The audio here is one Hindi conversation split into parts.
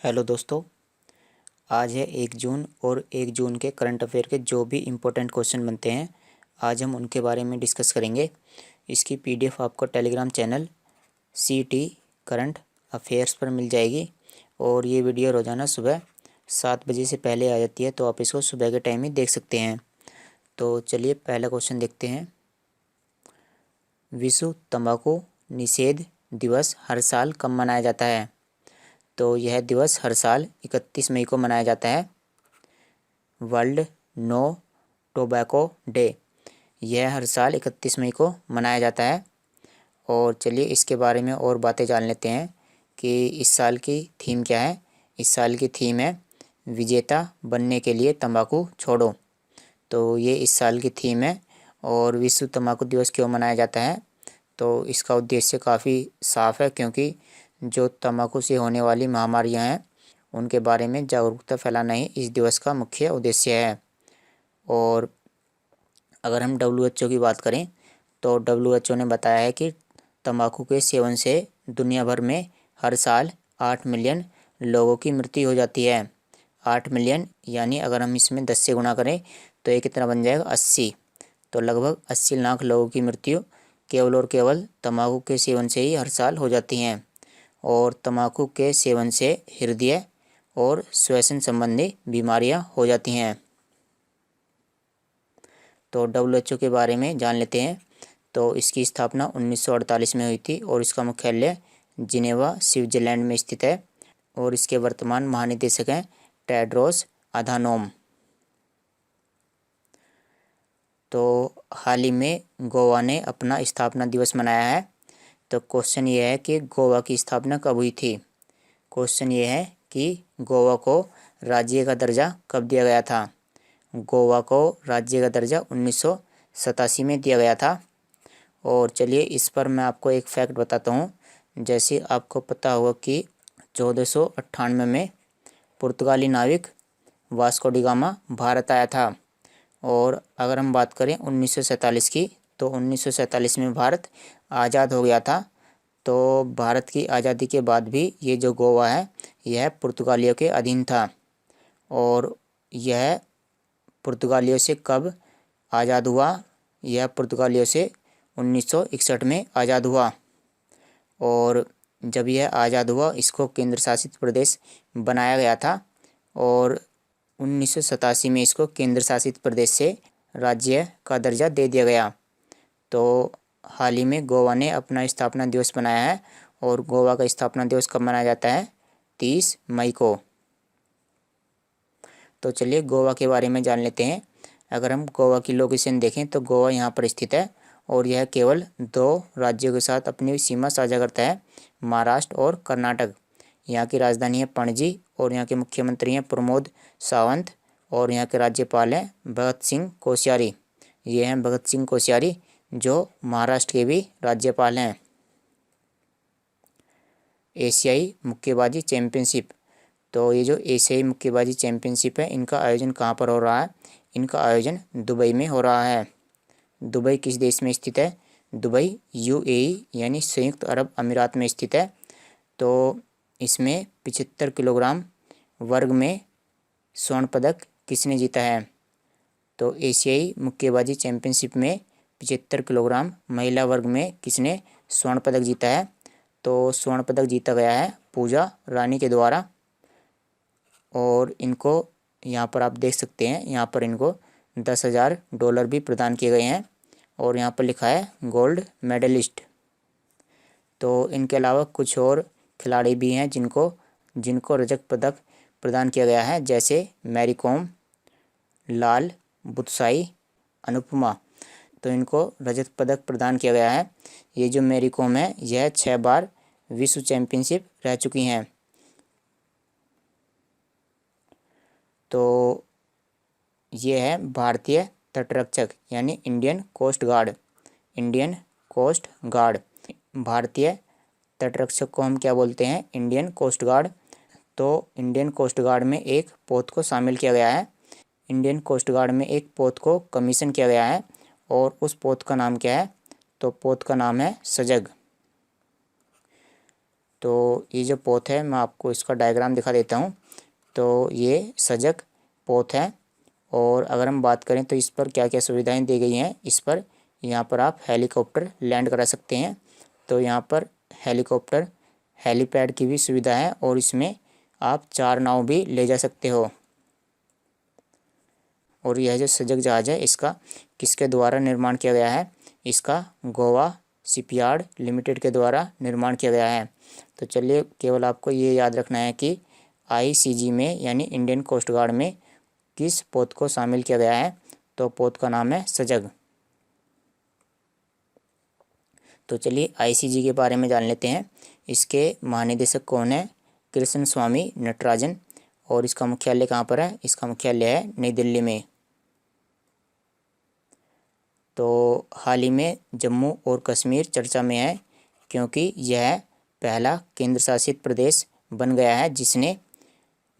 हेलो दोस्तों। आज है 1 जून और 1 जून के करंट अफेयर के जो भी इम्पोर्टेंट क्वेश्चन बनते हैं आज हम उनके बारे में डिस्कस करेंगे। इसकी पीडीएफ आपको Telegram channel CT current affairs पर मिल जाएगी और ये वीडियो रोज़ाना सुबह 7 बजे से पहले आ जाती है, तो आप इसको सुबह के टाइम ही देख सकते हैं। तो चलिए पहला क्वेश्चन देखते हैं। विश्व तंबाकू निषेध दिवस हर साल कब मनाया जाता है? तो यह दिवस हर साल 31 मई को मनाया जाता है। वर्ल्ड नो टोबैको डे, यह हर साल 31 मई को मनाया जाता है। और चलिए इसके बारे में और बातें जान लेते हैं कि इस साल की थीम क्या है। इस साल की थीम है विजेता बनने के लिए तंबाकू छोड़ो। तो ये इस साल की थीम है। और विश्व तंबाकू दिवस क्यों मनाया जाता है? तो इसका उद्देश्य काफ़ी साफ है, क्योंकि जो तंबाकू से होने वाली महामारियां हैं उनके बारे में जागरूकता फैलाना ही इस दिवस का मुख्य उद्देश्य है। और अगर हम WHO की बात करें तो WHO ने बताया है कि तंबाकू के सेवन से दुनिया भर में हर साल 8 मिलियन लोगों की मृत्यु हो जाती है। 8 मिलियन यानी अगर हम इसमें 10 से गुणा करें तो ये कितना बन जाएगा? 80। तो लगभग 80 लाख लोगों की मृत्यु केवल और केवल तंबाकू के सेवन से ही हर साल हो जाती हैं। और तंबाकू के सेवन से हृदय और श्वसन संबंधी बीमारियां हो जाती हैं। तो WHO के बारे में जान लेते हैं। तो इसकी स्थापना 1948 में हुई थी और इसका मुख्यालय जिनेवा स्विट्जरलैंड में स्थित है। और इसके वर्तमान महानिदेशक हैं टेड्रोस अधानोम। तो हाल ही में गोवा ने अपना स्थापना दिवस मनाया है। तो क्वेश्चन ये है कि गोवा की स्थापना कब हुई थी? क्वेश्चन ये है कि गोवा को राज्य का दर्जा कब दिया गया था? गोवा को राज्य का दर्जा 1987 में दिया गया था। और चलिए इस पर मैं आपको एक फैक्ट बताता हूँ। जैसे आपको पता होगा कि 1498 में पुर्तगाली नाविक वास्को डी गामा भारत आया था। और अगर हम बात करें 1947 की, तो 1947 में भारत आज़ाद हो गया था। तो भारत की आज़ादी के बाद भी ये जो गोवा है यह पुर्तगालियों के अधीन था। और यह पुर्तगालियों से कब आज़ाद हुआ? यह पुर्तगालियों से 1961 में आज़ाद हुआ। और जब यह आज़ाद हुआ इसको केंद्र शासित प्रदेश बनाया गया था और 1987 में इसको केंद्र शासित प्रदेश से राज्य का दर्जा दे दिया गया। तो हाल ही में गोवा ने अपना स्थापना दिवस मनाया है। और गोवा का स्थापना दिवस कब मनाया जाता है? 30 मई को। तो चलिए गोवा के बारे में जान लेते हैं। अगर हम गोवा की लोकेशन देखें तो गोवा यहाँ पर स्थित है और यह केवल 2 राज्यों के साथ अपनी सीमा साझा करता है, महाराष्ट्र और कर्नाटक। यहाँ की राजधानी है पणजी और यहाँ के मुख्यमंत्री हैं प्रमोद सावंत और यहाँ के राज्यपाल हैं भगत सिंह कोश्यारी। ये हैं भगत सिंह कोश्यारी जो महाराष्ट्र के भी राज्यपाल हैं। एशियाई मुक्केबाजी चैंपियनशिप, तो ये जो एशियाई मुक्केबाजी चैंपियनशिप है इनका आयोजन कहाँ पर हो रहा है? इनका आयोजन दुबई में हो रहा है। दुबई किस देश में स्थित है? दुबई UAE यानी संयुक्त अरब अमीरात में स्थित है। तो इसमें 75 किलोग्राम वर्ग में स्वर्ण पदक किसने जीता है? तो एशियाई मुक्केबाजी चैंपियनशिप में 75 किलोग्राम महिला वर्ग में किसने स्वर्ण पदक जीता है? तो स्वर्ण पदक जीता गया है पूजा रानी के द्वारा। और इनको यहाँ पर आप देख सकते हैं, यहाँ पर इनको $10,000 भी प्रदान किए गए हैं और यहाँ पर लिखा है गोल्ड मेडलिस्ट। तो इनके अलावा कुछ और खिलाड़ी भी हैं जिनको रजत पदक प्रदान किया गया है, जैसे मैरी कॉम, लाल बुत्साई, अनुपमा। तो इनको रजत पदक प्रदान किया गया है। ये जो मैरी कॉम है यह 6 बार विश्व चैंपियनशिप रह चुकी हैं। तो ये है भारतीय तटरक्षक यानी Indian coast guard. Indian coast guard, भारतीय तटरक्षक को हम क्या बोलते हैं? Indian coast guard. तो इंडियन कोस्ट गार्ड में एक पोत को शामिल किया गया है। इंडियन कोस्ट गार्ड में एक पोत को कमीशन किया गया है और उस पोत का नाम क्या है? तो पोत का नाम है सजग। तो ये जो पोत है मैं आपको इसका डायग्राम दिखा देता हूँ। तो ये सजग पोत है, और अगर हम बात करें तो इस पर क्या क्या सुविधाएं दी गई हैं। इस पर यहाँ पर आप हेलीकॉप्टर लैंड करा सकते हैं। तो यहाँ पर हेलीकॉप्टर हेलीपैड की भी सुविधा है, और इसमें आप 4 नाव भी ले जा सकते हो। और यह जो सजग जहाज है इसका किसके द्वारा निर्माण किया गया है? इसका गोवा शिपयार्ड लिमिटेड के द्वारा निर्माण किया गया है। तो चलिए, केवल आपको ये याद रखना है कि आईसीजी में यानी इंडियन कोस्ट गार्ड में किस पोत को शामिल किया गया है। तो पोत का नाम है सजग। तो चलिए आईसीजी के बारे में जान लेते हैं। इसके महानिदेशक कौन है? कृष्ण स्वामी नटराजन। और इसका मुख्यालय कहाँ पर है? इसका मुख्यालय है नई दिल्ली में। तो हाल ही में जम्मू और कश्मीर चर्चा में है, क्योंकि यह पहला केंद्र शासित प्रदेश बन गया है जिसने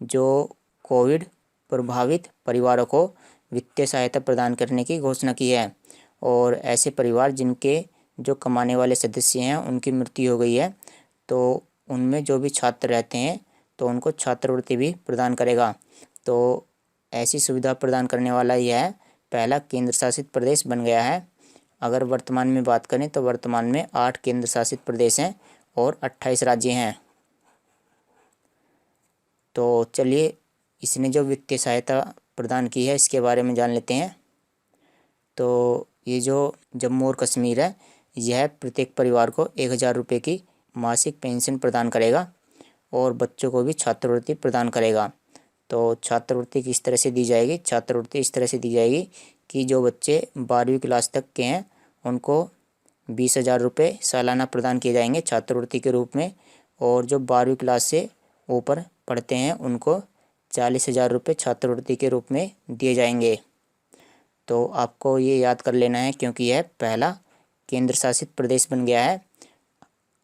जो कोविड प्रभावित परिवारों को वित्तीय सहायता प्रदान करने की घोषणा की है। और ऐसे परिवार जिनके जो कमाने वाले सदस्य हैं उनकी मृत्यु हो गई है, तो उनमें जो भी छात्र रहते हैं तो उनको छात्रवृत्ति भी प्रदान करेगा। तो ऐसी सुविधा प्रदान करने वाला यह पहला केंद्र शासित प्रदेश बन गया है। अगर वर्तमान में बात करें तो वर्तमान में 8 केंद्र शासित प्रदेश हैं और 28 राज्य हैं। तो चलिए, इसने जो वित्तीय सहायता प्रदान की है इसके बारे में जान लेते हैं। तो ये जो जम्मू और कश्मीर है यह प्रत्येक परिवार को 1000 रुपये की मासिक पेंशन प्रदान करेगा, और बच्चों को भी छात्रवृत्ति प्रदान करेगा। तो छात्रवृत्ति किस तरह से दी जाएगी? छात्रवृत्ति इस तरह से दी जाएगी कि जो बच्चे 12वीं क्लास तक के हैं उनको 20,000 रुपये सालाना प्रदान किए जाएंगे छात्रवृत्ति के रूप में, और जो 12वीं क्लास से ऊपर पढ़ते हैं उनको 40,000 रुपये छात्रवृत्ति के रूप में दिए जाएंगे। तो आपको ये याद कर लेना है, क्योंकि यह पहला केंद्र शासित प्रदेश बन गया है।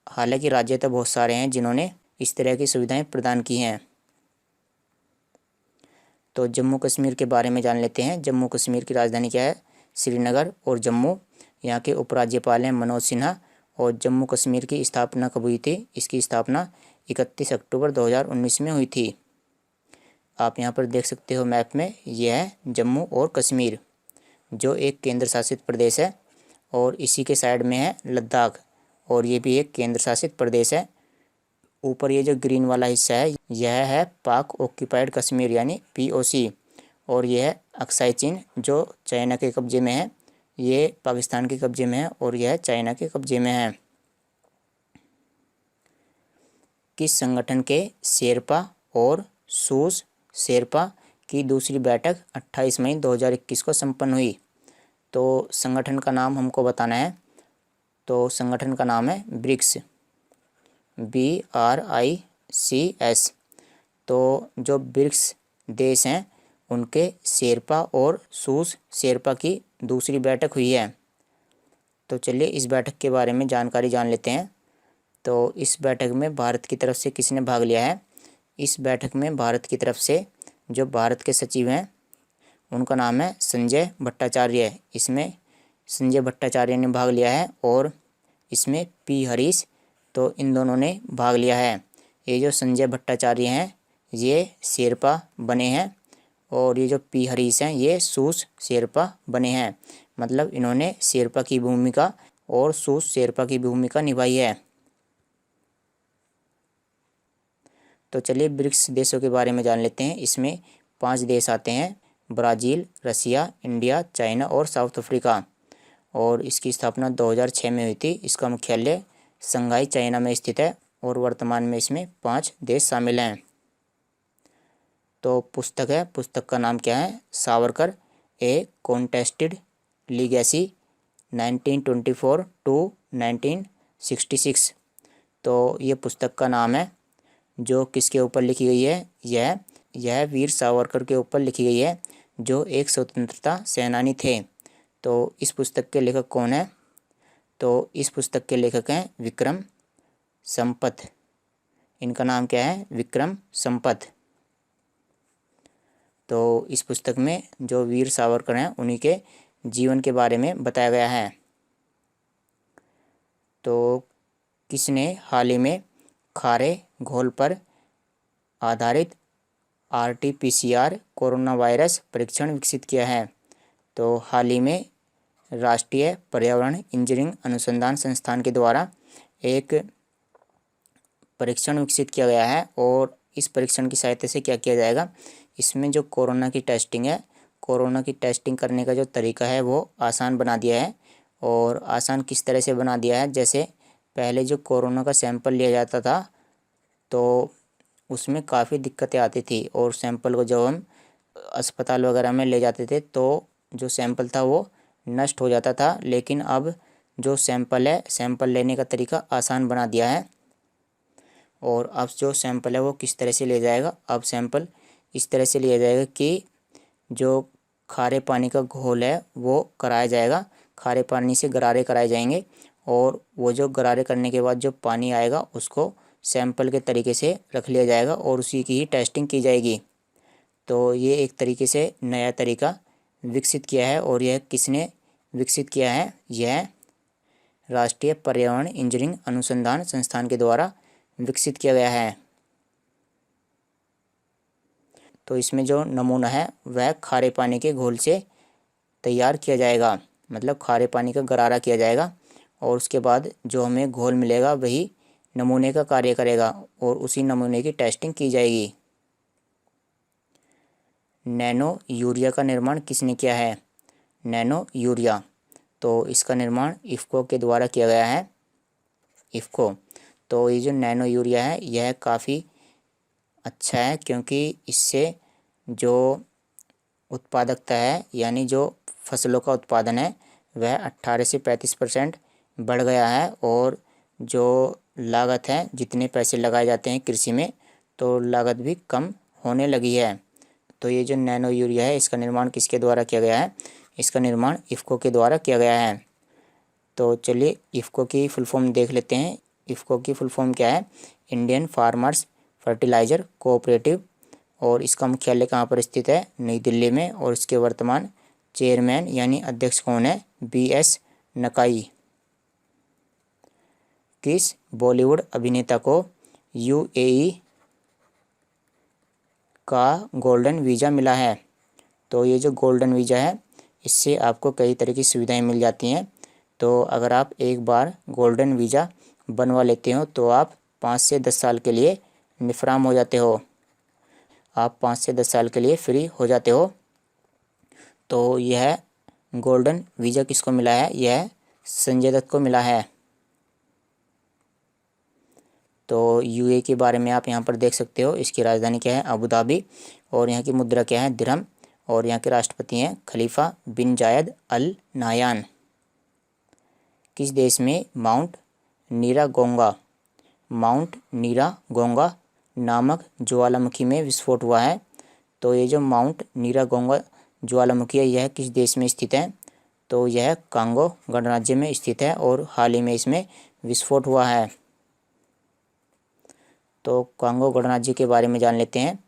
हालांकि राज्य तो बहुत सारे हैं जिन्होंने इस तरह की सुविधाएं प्रदान की हैं। तो जम्मू कश्मीर के बारे में जान लेते हैं। जम्मू कश्मीर की राजधानी क्या है? श्रीनगर और जम्मू। यहाँ के उपराज्यपाल हैं मनोज सिन्हा। और जम्मू कश्मीर की स्थापना कब हुई थी? इसकी स्थापना 31 अक्टूबर 2019 में हुई थी। आप यहाँ पर देख सकते हो मैप में, यह है जम्मू और कश्मीर जो एक केंद्र शासित प्रदेश है, और इसी के साइड में है लद्दाख, और ये भी एक केंद्र शासित प्रदेश है। ऊपर ये जो ग्रीन वाला हिस्सा है यह है पाक ऑक्यूपाइड कश्मीर यानी POC, और यह है अक्साई चीन जो चाइना के कब्जे में है। ये पाकिस्तान के कब्जे में है और यह चाइना के कब्जे में है। किस संगठन के शेरपा और सूस शेरपा की दूसरी बैठक 28 मई 2021 को संपन्न हुई? तो संगठन का नाम हमको बताना है। तो संगठन का नाम है ब्रिक्स, BRICS। तो जो ब्रिक्स देश हैं उनके शेरपा और सूस शेरपा की दूसरी बैठक हुई है। तो चलिए इस बैठक के बारे में जानकारी जान लेते हैं। तो इस बैठक में भारत की तरफ से किसने भाग लिया है? इस बैठक में भारत की तरफ से जो भारत के सचिव हैं उनका नाम है संजय भट्टाचार्य। इसमें संजय भट्टाचार्य ने भाग लिया है, और इसमें P हरीश, तो इन दोनों ने भाग लिया है। ये जो संजय भट्टाचार्य हैं ये शेरपा बने हैं, और ये जो P हरीश हैं ये सूस शेरपा बने हैं। मतलब इन्होंने शेरपा की भूमिका और सूस शेरपा की भूमिका निभाई है। तो चलिए ब्रिक्स देशों के बारे में जान लेते हैं। इसमें 5 देश आते हैं: ब्राज़ील, रसिया, इंडिया, चाइना और साउथ अफ्रीका। और इसकी स्थापना 2006 में हुई थी। इसका मुख्यालय शंघाई चाइना में स्थित है, और वर्तमान में इसमें 5 देश शामिल हैं। तो पुस्तक है, पुस्तक का नाम क्या है? सावरकर ए कॉन्टेस्टेड लीगेसी 1924 टू 1966। तो ये पुस्तक का नाम है जो किसके ऊपर लिखी गई है? यह वीर सावरकर के ऊपर लिखी गई है जो एक स्वतंत्रता सेनानी थे। तो इस पुस्तक के लेखक कौन है? तो इस पुस्तक के लेखक हैं विक्रम संपत। इनका नाम क्या है? विक्रम संपत। तो इस पुस्तक में जो वीर सावरकर हैं उन्हीं के जीवन के बारे में बताया गया है। तो किसने हाल ही में खारे घोल पर आधारित RT-PCR कोरोना वायरस परीक्षण विकसित किया है। तो हाल ही में राष्ट्रीय पर्यावरण इंजीनियरिंग अनुसंधान संस्थान के द्वारा एक परीक्षण विकसित किया गया है और इस परीक्षण की सहायता से क्या किया जाएगा, इसमें जो कोरोना की टेस्टिंग है, कोरोना की टेस्टिंग करने का जो तरीका है वो आसान बना दिया है। और आसान किस तरह से बना दिया है, जैसे पहले जो कोरोना का सैंपल लिया जाता था तो उसमें काफ़ी दिक्कतें आती थी और सैंपल को जब हम अस्पताल वगैरह में ले जाते थे तो जो सैंपल था वो नष्ट हो जाता था। लेकिन अब जो सैंपल है, सैंपल लेने का तरीका आसान बना दिया है। और अब जो सैंपल है वो किस तरह से लिया जाएगा, अब सैंपल इस तरह से लिया जाएगा कि जो खारे पानी का घोल है वो कराया जाएगा, खारे पानी से गरारे कराए जाएंगे और वो जो गरारे करने के बाद जो पानी आएगा उसको सैंपल के तरीके से रख लिया जाएगा और उसी की ही टेस्टिंग की जाएगी। तो ये एक तरीके से नया तरीका विकसित किया है और यह किसने विकसित किया है, यह राष्ट्रीय पर्यावरण इंजीनियरिंग अनुसंधान संस्थान के द्वारा विकसित किया गया है। तो इसमें जो नमूना है वह खारे पानी के घोल से तैयार किया जाएगा, मतलब खारे पानी का गरारा किया जाएगा और उसके बाद जो हमें घोल मिलेगा वही नमूने का कार्य करेगा और उसी नमूने की टेस्टिंग की जाएगी। नैनो यूरिया का निर्माण किसने किया है, नैनो यूरिया, तो इसका निर्माण इफ़को के द्वारा किया गया है, इफ़को। तो ये जो नैनो यूरिया है यह काफ़ी अच्छा है क्योंकि इससे जो उत्पादकता है, यानी जो फसलों का उत्पादन है वह 18 से 35% बढ़ गया है और जो लागत है, जितने पैसे लगाए जाते हैं कृषि में, तो लागत भी कम होने लगी है। तो ये जो नैनो यूरिया है इसका निर्माण किसके द्वारा किया गया है, इसका निर्माण इफ़को के द्वारा किया गया है। तो चलिए इफ़को की फुल फॉर्म देख लेते हैं। इफ़को की फुल फॉर्म क्या है, इंडियन फार्मर्स फर्टिलाइज़र कोऑपरेटिव, और इसका मुख्यालय कहाँ पर स्थित है, नई दिल्ली में। और इसके वर्तमान चेयरमैन यानी अध्यक्ष कौन है, BS नकाई। किस बॉलीवुड अभिनेता को UAE का गोल्डन वीज़ा मिला है, तो ये जो गोल्डन वीज़ा है इससे आपको कई तरह की सुविधाएं मिल जाती हैं। तो अगर आप एक बार गोल्डन वीज़ा बनवा लेते हो तो आप 5 से 10 साल के लिए निफराम हो जाते हो, आप 5 से 10 साल के लिए फ्री हो जाते हो। तो यह गोल्डन वीज़ा किसको मिला है, यह संजय दत्त को मिला है। तो UAE के बारे में आप यहाँ पर देख सकते हो, इसकी राजधानी क्या है, अबू धाबी, और यहाँ की मुद्रा क्या है, दिरहम, और यहाँ के राष्ट्रपति हैं खलीफा बिन जायद अल नाहयान। किस देश में माउंट नीरागोंगा नामक ज्वालामुखी में विस्फोट हुआ है, तो ये जो माउंट नीरागोंगा ज्वालामुखी है यह किस देश में स्थित है, तो यह कांगो गणराज्य में स्थित है और हाल ही में इसमें विस्फोट हुआ है। तो कांगो गणराज्य के बारे में जान लेते हैं।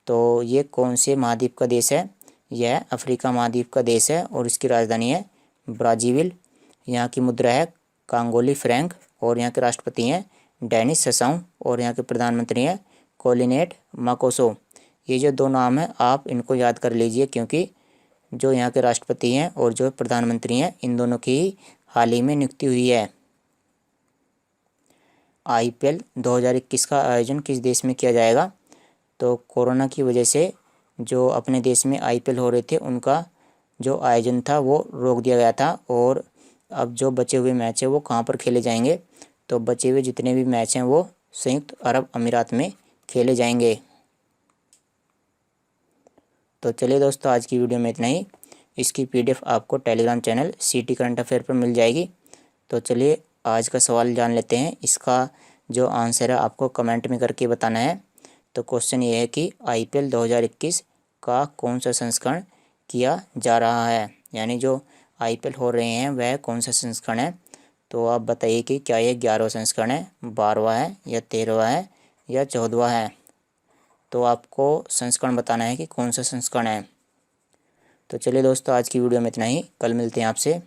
तो ये कौन से महाद्वीप का देश है, यह अफ्रीका महाद्वीप का देश है और इसकी राजधानी है ब्राज़ीविल। यहाँ की मुद्रा है कांगोली फ्रैंक और यहाँ के राष्ट्रपति हैं डेनिस ससाऊ और यहाँ के प्रधानमंत्री हैं कोलिनेट माकोसो। ये जो दो नाम हैं आप इनको याद कर लीजिए क्योंकि जो यहाँ के राष्ट्रपति हैं और जो प्रधानमंत्री हैं इन दोनों की हाल ही में नियुक्ति हुई है। IPL 2021 का आयोजन किस देश में किया जाएगा, तो कोरोना की वजह से जो अपने देश में IPL हो रहे थे उनका जो आयोजन था वो रोक दिया गया था और अब जो बचे हुए मैच है वो कहाँ पर खेले जाएंगे, तो बचे हुए जितने भी मैच हैं वो संयुक्त अरब अमीरात में खेले जाएंगे। तो चलिए दोस्तों आज की वीडियो में इतना ही। इसकी PDF आपको Telegram channel CT current affair पर मिल जाएगी। तो चलिए आज का सवाल जान लेते हैं, इसका जो आंसर है आपको कमेंट में करके बताना है। तो क्वेश्चन ये है कि IPL 2021 का कौन सा संस्करण किया जा रहा है, यानी जो IPL हो रहे हैं वह कौन सा संस्करण है। तो आप बताइए कि क्या ये 11वां संस्करण है, 12वां है या 13वां है या 14वां है। तो आपको संस्करण बताना है कि कौन सा संस्करण है। तो चलिए दोस्तों आज की वीडियो में इतना ही, कल मिलते हैं आपसे।